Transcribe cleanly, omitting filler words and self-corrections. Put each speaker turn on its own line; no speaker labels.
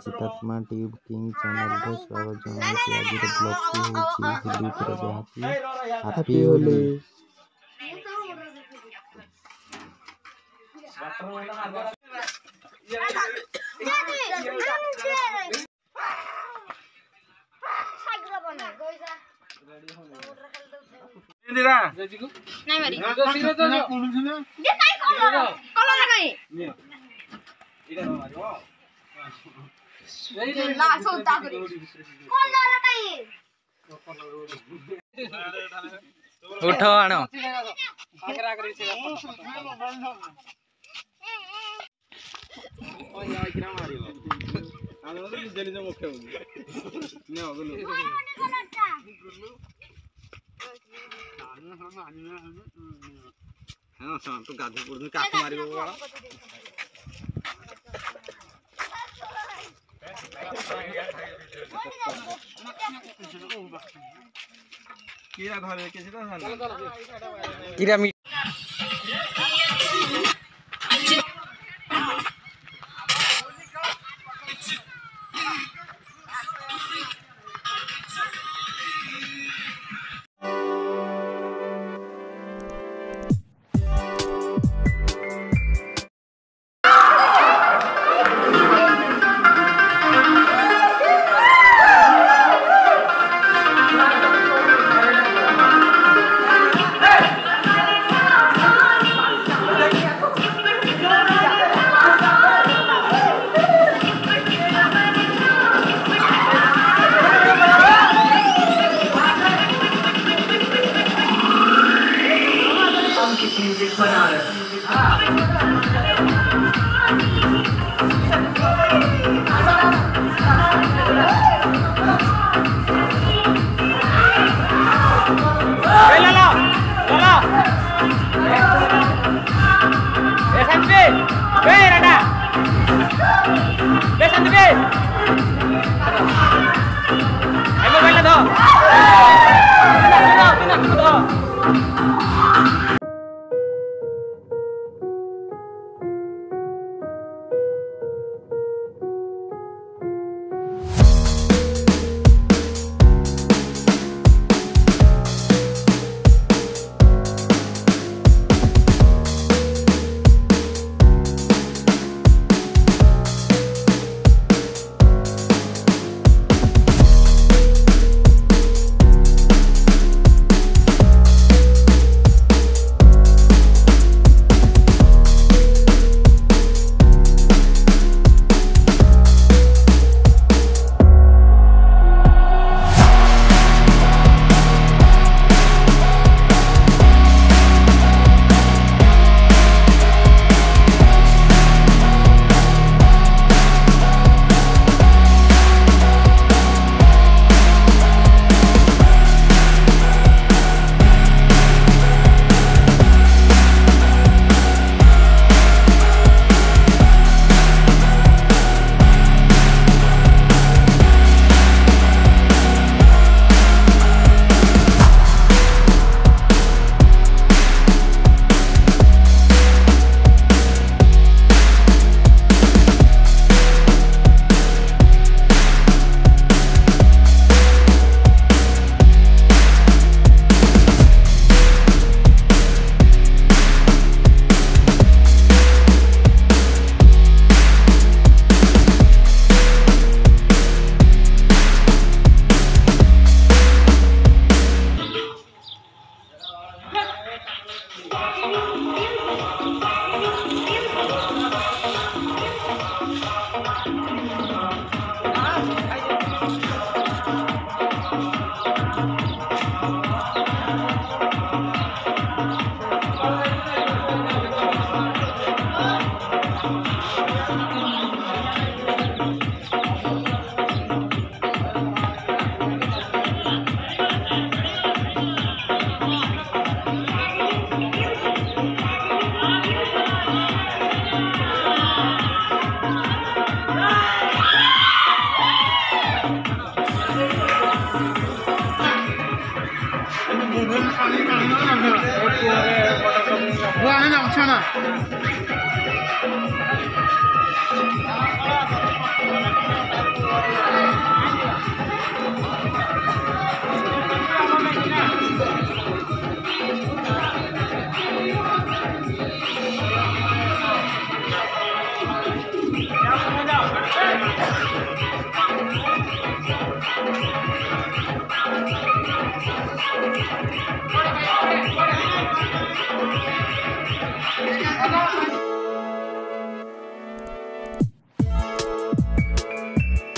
जितात्मा tube king channel रे स्वागत जनाई आज ब्लॉग की होची होली पर जहाकी हैप्पी होली।
इंदिरा नहीं मारी शीघ्र तो ये काय कलर लगाई इधर मारियो ये ला सोता करी कलर लगाई
उठो आनो
आगरा करी से ओ यार किरा मारियो आनो तो जल्दी से मुखे हो ने हो गलो हाँ हाँ तो गाधे पुर काट मारी बाबा कीड़ा घर कैसे तो
कीड़ा मी